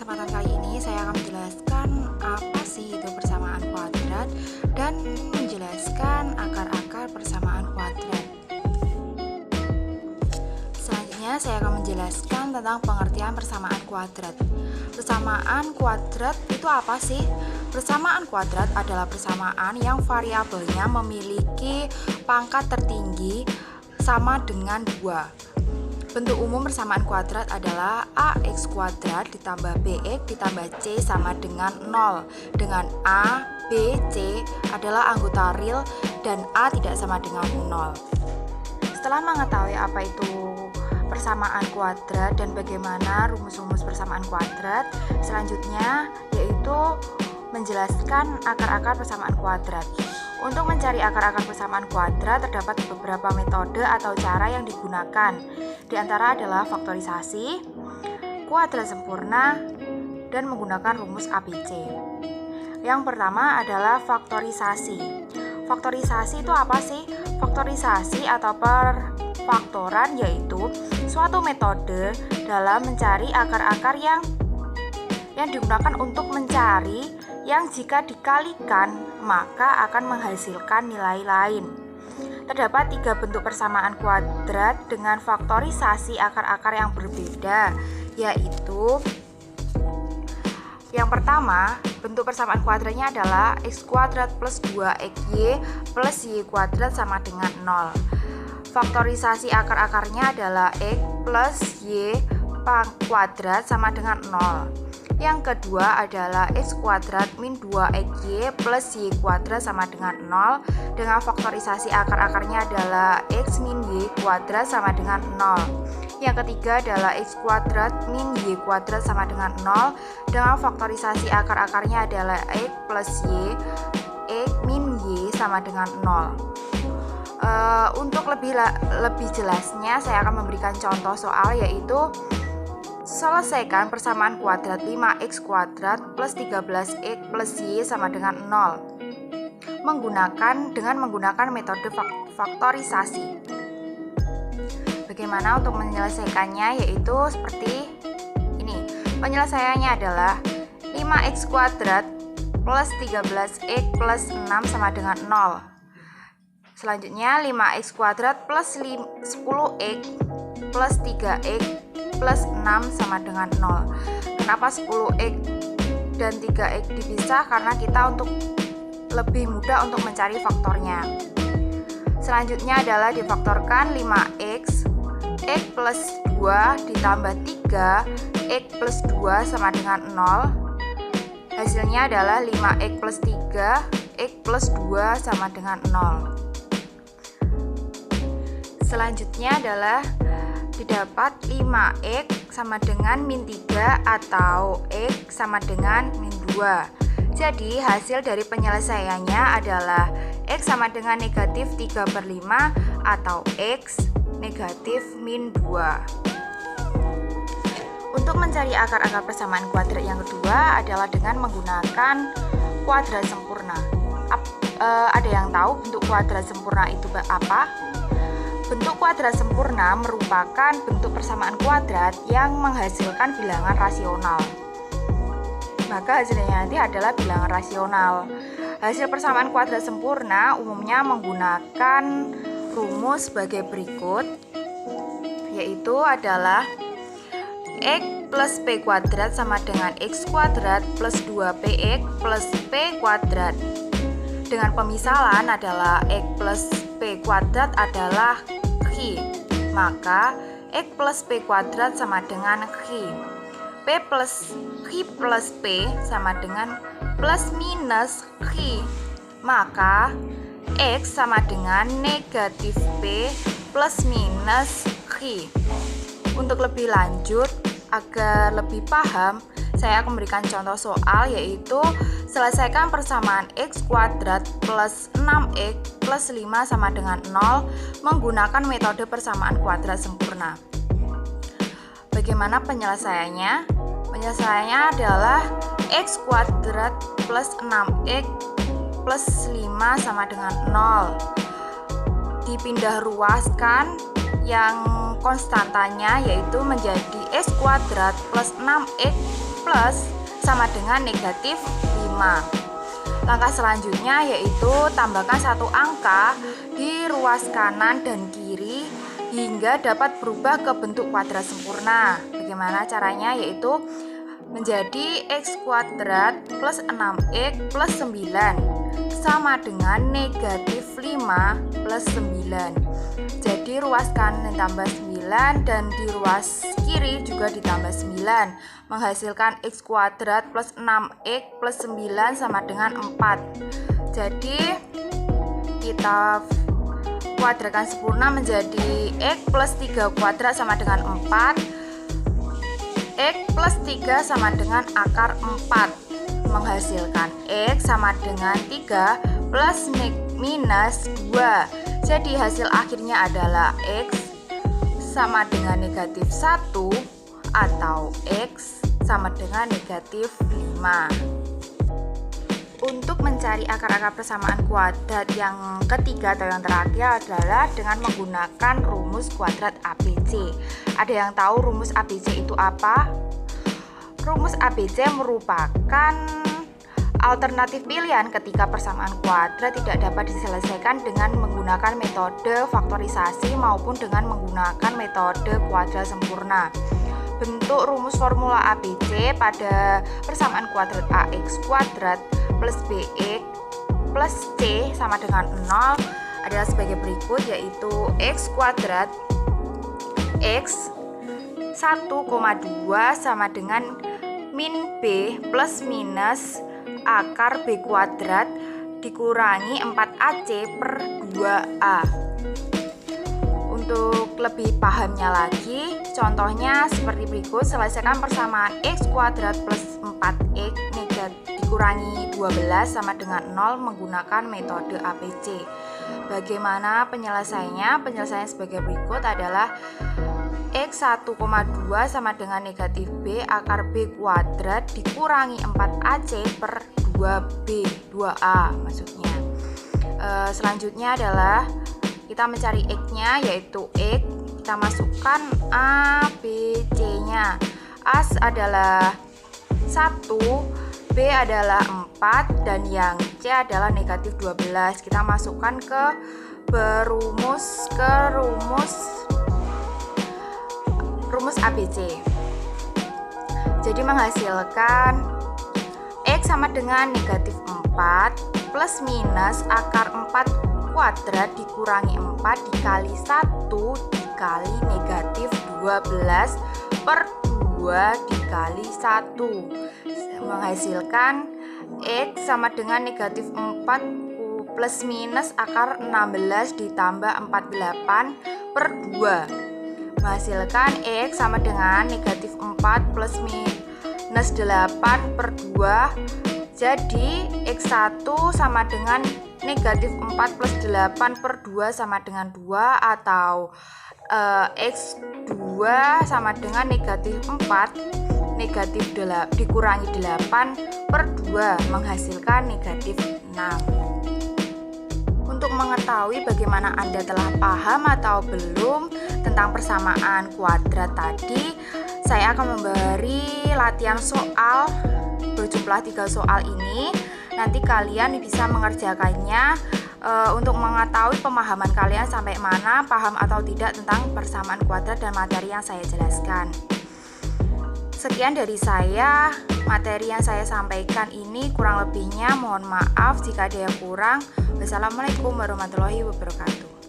kesempatan kali ini saya akan menjelaskan apa sih itu persamaan kuadrat dan menjelaskan akar-akar persamaan kuadrat. Selanjutnya saya akan menjelaskan tentang pengertian persamaan kuadrat. Persamaan kuadrat itu apa sih? Persamaan kuadrat adalah persamaan yang variabelnya memiliki pangkat tertinggi sama dengan 2. Bentuk umum persamaan kuadrat adalah ax kuadrat ditambah bx ditambah c sama dengan 0, dengan a, b, c adalah anggota real dan a tidak sama dengan 0. Setelah mengetahui apa itu persamaan kuadrat dan bagaimana rumus-rumus persamaan kuadrat, selanjutnya yaitu menjelaskan akar-akar persamaan kuadrat. Untuk mencari akar-akar persamaan kuadrat terdapat beberapa metode atau cara yang digunakan. Di antara adalah faktorisasi, kuadrat sempurna, dan menggunakan rumus ABC. Yang pertama adalah faktorisasi. Faktorisasi itu apa sih? Faktorisasi atau perfaktoran yaitu suatu metode dalam mencari akar-akar yang digunakan untuk mencari yang jika dikalikan maka akan menghasilkan nilai lain. Terdapat 3 bentuk persamaan kuadrat dengan faktorisasi akar-akar yang berbeda, yaitu yang pertama, bentuk persamaan kuadratnya adalah x kuadrat plus 2xy plus y kuadrat sama dengan 0. Faktorisasi akar-akarnya adalah x plus y kuadrat sama dengan 0. Yang kedua adalah x kuadrat min 2xy plus y kuadrat sama dengan 0, dengan faktorisasi akar-akarnya adalah x min y kuadrat sama dengan 0. Yang ketiga adalah x kuadrat min y kuadrat sama dengan 0, dengan faktorisasi akar-akarnya adalah x plus y, x min y sama dengan 0. Untuk lebih jelasnya saya akan memberikan contoh soal, yaitu selesaikan persamaan kuadrat 5x kuadrat plus 13x plus y sama dengan 0 dengan menggunakan metode faktorisasi. Bagaimana untuk menyelesaikannya? Yaitu seperti ini. Penyelesaiannya adalah 5x kuadrat plus 13x plus 6 sama dengan 0. Selanjutnya 5x kuadrat plus 10x plus 3x plus 6 sama dengan 0. Kenapa 10x dan 3x dipisah? Karena kita untuk lebih mudah untuk mencari faktornya. Selanjutnya adalah difaktorkan 5x, x plus 2 ditambah 3, x plus 2 sama dengan 0. Hasilnya adalah 5x plus 3, x plus 2 sama dengan 0. Selanjutnya adalah didapat 5x sama dengan min 3 atau x sama dengan min 2. Jadi hasil dari penyelesaiannya adalah x sama dengan negatif 3/5 atau x negatif min 2. Untuk mencari akar-akar persamaan kuadrat yang kedua adalah dengan menggunakan kuadrat sempurna. Ada yang tahu bentuk kuadrat sempurna itu apa? Bentuk kuadrat sempurna merupakan bentuk persamaan kuadrat yang menghasilkan bilangan rasional. Maka hasilnya nanti adalah bilangan rasional. Hasil persamaan kuadrat sempurna umumnya menggunakan rumus sebagai berikut, yaitu adalah x plus p kuadrat sama dengan x kuadrat plus 2px plus p kuadrat. Dengan pemisalan adalah x plus p kuadrat adalah xi, maka x plus p kuadrat sama dengan xi. P plus xi plus p sama dengan plus minus xi, maka x sama dengan negatif p plus minus xi. Untuk lebih lanjut, agar lebih paham, saya akan memberikan contoh soal, yaitu selesaikan persamaan x kuadrat plus 6x plus 5 sama dengan 0 menggunakan metode persamaan kuadrat sempurna. Bagaimana penyelesaiannya? Penyelesaiannya adalah x kuadrat plus 6x plus 5 sama dengan 0. Dipindah ruaskan yang konstantanya yaitu menjadi x kuadrat plus 6x plus sama dengan negatif 5. Langkah selanjutnya yaitu tambahkan satu angka di ruas kanan dan kiri hingga dapat berubah ke bentuk kuadrat sempurna. Bagaimana caranya? Yaitu menjadi x kuadrat plus 6x plus 9 sama dengan negatif 5 plus 9. Jadi ruas kanan ditambah 9 dan di ruas kiri juga ditambah 9, menghasilkan x kuadrat plus 6x plus 9 sama dengan 4. Jadi kita kuadratkan sempurna menjadi x plus 3 kuadrat sama dengan 4, x plus 3 sama dengan akar 4, menghasilkan x sama dengan 3 plus minus 2. Jadi hasil akhirnya adalah x sama dengan negatif 1 atau x sama dengan negatif 5. Untuk mencari akar-akar persamaan kuadrat yang ketiga atau yang terakhir adalah dengan menggunakan rumus kuadrat ABC. Ada yang tahu rumus ABC itu apa? Rumus ABC merupakan alternatif pilihan ketika persamaan kuadrat tidak dapat diselesaikan dengan menggunakan metode faktorisasi maupun dengan menggunakan metode kuadrat sempurna. Bentuk rumus formula ABC pada persamaan kuadrat AX kuadrat plus BX plus C sama dengan 0 adalah sebagai berikut, yaitu X kuadrat X 1,2 sama dengan min B plus minus akar B kuadrat dikurangi 4AC per 2A. Untuk lebih pahamnya lagi, contohnya seperti berikut. Selesaikan persamaan X kuadrat plus 4X dikurangi 12 sama dengan 0 menggunakan metode ABC. Bagaimana penyelesaiannya? Penyelesaiannya sebagai berikut adalah X 1,2 sama dengan negatif B akar B kuadrat dikurangi 4AC per 2B, 2A maksudnya. Selanjutnya adalah kita mencari X-nya, yaitu X kita masukkan A, B, C-nya. A adalah 1, B adalah 4, dan yang C adalah negatif 12. Kita masukkan ke rumus ABC. Jadi menghasilkan X sama dengan negatif 4 plus minus akar 4 kuadrat dikurangi 4 dikali 1 dikali negatif 12 per 2 dikali 1, menghasilkan X sama dengan negatif 4 plus minus akar 16 ditambah 48 per 2, menghasilkan X sama dengan negatif 4 plus minus 8 per 2. Jadi X1 sama dengan negatif 4 plus 8 per 2 sama dengan 2, atau X2 sama dengan negatif 4 dikurangi 8 per 2 menghasilkan negatif 6. Untuk mengetahui bagaimana Anda telah paham atau belum tentang persamaan kuadrat tadi, saya akan memberi latihan soal berjumlah 3 soal ini. Nanti kalian bisa mengerjakannya untuk mengetahui pemahaman kalian sampai mana, paham atau tidak tentang persamaan kuadrat dan materi yang saya jelaskan. Sekian dari saya, materi yang saya sampaikan ini kurang lebihnya mohon maaf jika ada yang kurang. Wassalamualaikum warahmatullahi wabarakatuh.